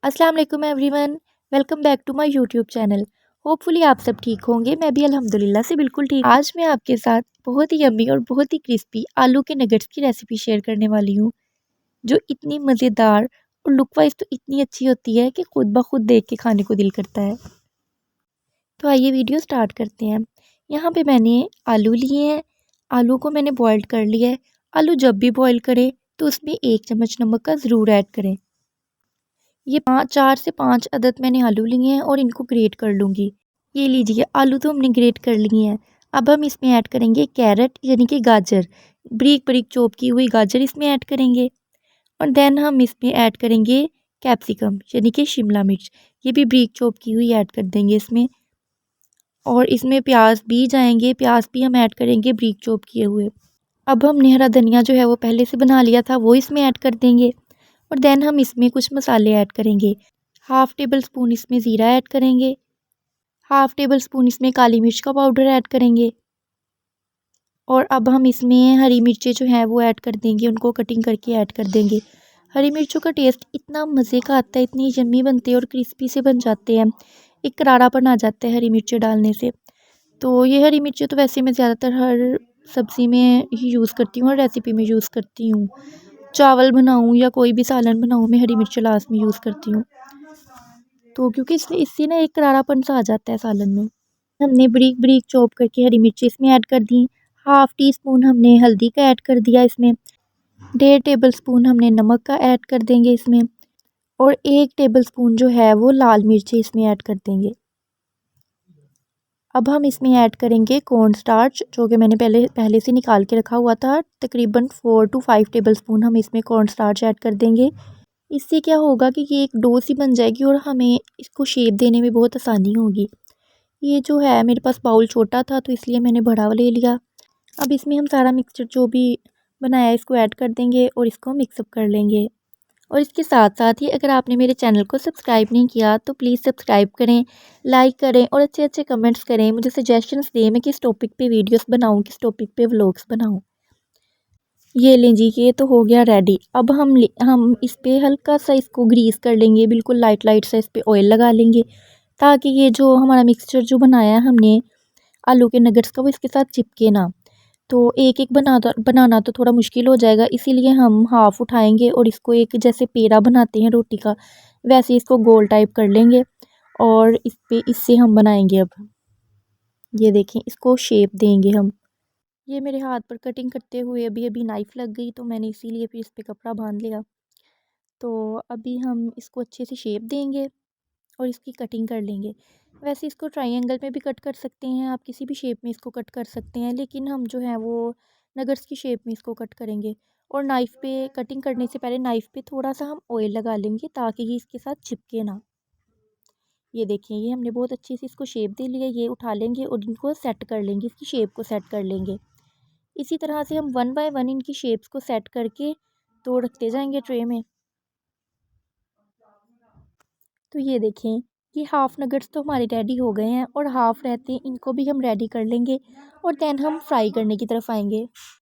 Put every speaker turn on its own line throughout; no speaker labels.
अस्सलाम वालेकुम everyone. Welcome back to my YouTube channel. Hopefully आप सब ठीक होंगे। मैं भी अल्हम्दुलिल्लाह से बिल्कुल ठीक। आज मैं आपके साथ बहुत ही यम्मी और बहुत ही क्रिस्पी आलू के नगेट्स की रेसिपी शेयर करने वाली हूँ, जो इतनी मज़ेदार और लुक वाइज तो इतनी अच्छी होती है कि खुद ब खुद देख के खाने को दिल करता है। तो आइए वीडियो स्टार्ट करते हैं। यहाँ पे मैंने आलू लिए हैं। आलू को मैंने बॉइल्ड कर लिया है। आलू जब भी बॉयल करें तो उसमें 1 चम्मच नमक का ज़रूर ऐड करें। ये 4 से 5 अदद मैंने आलू लिए हैं और इनको ग्रेट कर लूँगी। ये लीजिए आलू तो हमने ग्रेट कर लिए हैं। अब हम इसमें ऐड करेंगे कैरेट यानी कि गाजर, बारीक बारीक चॉप की हुई गाजर इसमें ऐड करेंगे। और देन हम इसमें ऐड करेंगे कैप्सिकम यानी कि शिमला मिर्च, ये भी बारीक चॉप की हुई ऐड कर देंगे इसमें। और इसमें प्याज भी जाएंगे, प्याज भी हम ऐड करेंगे बारीक चॉप किए हुए। अब हमने हरा धनिया जो है वो पहले से बना लिया था, वो इसमें ऐड कर देंगे। और देन हम इसमें कुछ मसाले ऐड करेंगे। हाफ़ टेबल स्पून इसमें ज़ीरा ऐड करेंगे, हाफ़ टेबल स्पून इसमें काली मिर्च का पाउडर ऐड करेंगे। और अब हम इसमें हरी मिर्चें जो हैं वो ऐड कर देंगे, उनको कटिंग करके ऐड कर देंगे। हरी मिर्चों का टेस्ट इतना मज़े का आता है, इतनी यम्मी बनते हैं और क्रिस्पी से बन जाते हैं। एक करारापन आ जाता है हरी मिर्चें डालने से। तो ये हरी मिर्चें तो वैसे मैं ज़्यादातर हर सब्ज़ी में ही यूज़ करती हूँ, हर रेसिपी में यूज़ करती हूँ। चावल बनाऊँ या कोई भी सालन बनाऊँ, मैं हरी मिर्च लास्ट में यूज़ करती हूँ। तो क्योंकि इससे ना एक करारापन सा आ जाता है सालन में। हमने बारीक बारीक चॉप करके हरी मिर्ची इसमें ऐड कर दी। हाफ़ टी स्पून हमने हल्दी का ऐड कर दिया इसमें। 1.5 टेबल स्पून हमने नमक का ऐड कर देंगे इसमें। और 1 टेबल स्पून जो है वो लाल मिर्ची इसमें ऐड कर देंगे। अब हम इसमें ऐड करेंगे कॉर्न स्टार्च, जो कि मैंने पहले से निकाल के रखा हुआ था। तकरीबन 4 टू 5 टेबल स्पून हम इसमें कॉर्न स्टार्च ऐड कर देंगे। इससे क्या होगा कि ये एक डो सी बन जाएगी और हमें इसको शेप देने में बहुत आसानी होगी। ये जो है मेरे पास बाउल छोटा था तो इसलिए मैंने बड़ा ले लिया। अब इसमें हम सारा मिक्सचर जो भी बनाया है इसको ऐड कर देंगे और इसको मिक्सअप कर लेंगे। और इसके साथ साथ ही अगर आपने मेरे चैनल को सब्सक्राइब नहीं किया तो प्लीज़ सब्सक्राइब करें, लाइक करें और अच्छे अच्छे कमेंट्स करें। मुझे सजेशंस दें मैं किस टॉपिक पे वीडियोस बनाऊं, किस टॉपिक पे व्लॉग्स बनाऊं। ये लें जी, ये तो हो गया रेडी। अब हम इस पे हल्का सा इसको ग्रीस कर लेंगे, बिल्कुल लाइट लाइट सा इस पे ऑयल लगा लेंगे, ताकि ये जो हमारा मिक्सचर जो बनाया है हमने आलू के नगेट्स का वो इसके साथ चिपके ना। तो एक एक बनाना तो थोड़ा मुश्किल हो जाएगा, इसीलिए हम हाफ़ उठाएंगे और इसको एक जैसे पेड़ा बनाते हैं रोटी का, वैसे इसको गोल टाइप कर लेंगे। और इससे हम बनाएंगे। अब ये देखें, इसको शेप देंगे हम। ये मेरे हाथ पर कटिंग करते हुए अभी अभी नाइफ़ लग गई, तो मैंने इसीलिए फिर इस पे कपड़ा बांध लिया। तो अभी हम इसको अच्छे से शेप देंगे और इसकी कटिंग कर लेंगे। वैसे इसको ट्रायंगल में भी कट कर सकते हैं आप, किसी भी शेप में इसको कट कर सकते हैं, लेकिन हम जो है वो नगर्स की शेप में इसको कट करेंगे। और नाइफ़ पे कटिंग करने से पहले नाइफ़ पे थोड़ा सा हम ऑयल लगा लेंगे, ताकि ये इसके साथ चिपके ना। ये देखिए, ये हमने बहुत अच्छी सी इसको शेप दे ली है। ये उठा लेंगे और इनको सेट कर लेंगे, इसकी शेप को सेट कर लेंगे। इसी तरह से हम 1 बाय 1 इनकी शेप्स को सेट करके तो रखते जाएंगे ट्रे में। तो ये देखें, ये हाफ़ नगेट्स तो हमारे रेडी हो गए हैं और हाफ़ रहते हैं, इनको भी हम रेडी कर लेंगे। और देन हम फ्राई करने की तरफ आएंगे।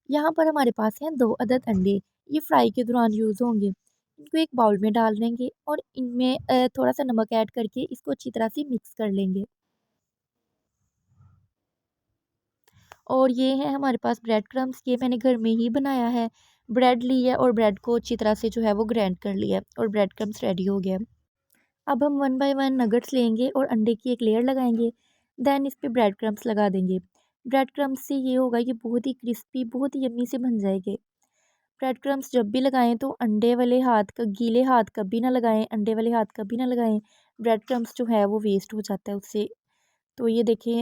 यहाँ पर हमारे पास हैं 2 अदद अंडे, ये फ्राई के दौरान यूज़ होंगे। इनको एक बाउल में डाल लेंगे और इनमें थोड़ा सा नमक ऐड करके इसको अच्छी तरह से मिक्स कर लेंगे। और ये है हमारे पास ब्रेड क्रम्स, ये मैंने घर में ही बनाया है। ब्रेड ली है और ब्रेड को अच्छी तरह से जो है वो ग्राइंड कर लिया है और ब्रेड क्रम्स रेडी हो गया है। अब हम 1 बाय 1 नगेट्स लेंगे और अंडे की एक लेयर लगाएंगे। देन इस पे ब्रेड क्रम्स लगा देंगे। ब्रेड क्रम्स से ये होगा, ये बहुत ही क्रिस्पी, बहुत ही यम्मी से बन जाएंगे। ब्रेड क्रम्स जब भी लगाएं तो अंडे वाले हाथ का, गीले हाथ कभी ना लगाएं, अंडे वाले हाथ कभी ना लगाएं। ब्रेड क्रम्स जो है वो वेस्ट हो जाता है उससे। तो ये देखिए,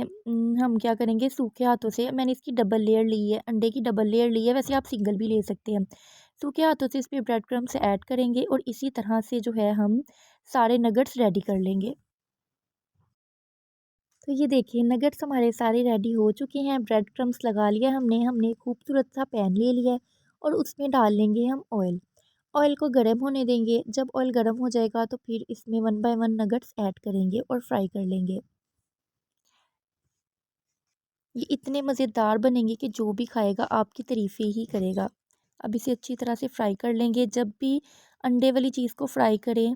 हम क्या करेंगे, सूखे हाथों से मैंने इसकी डबल लेयर ली है, अंडे की डबल लेयर ली है, वैसे आप सिंगल भी ले सकते हैं। सूखे हाथों से इस पे ब्रेड क्रम्स ऐड करेंगे और इसी तरह से जो है हम सारे नगेट्स रेडी कर लेंगे। तो ये देखिए, नगेट्स हमारे सारे रेडी हो चुके हैं। ब्रेड क्रम्स लगा लिया हमने खूबसूरत सा पैन ले लिया है और उसमें डाल लेंगे हम ऑयल। ऑयल को गर्म होने देंगे। जब ऑयल गर्म हो जाएगा तो फिर इसमें 1 बाय 1 नगेट्स ऐड करेंगे और फ्राई कर लेंगे। ये इतने मज़ेदार बनेंगे कि जो भी खाएगा आपकी तारीफ़ें ही करेगा। अब इसे अच्छी तरह से फ्राई कर लेंगे। जब भी अंडे वाली चीज़ को फ्राई करें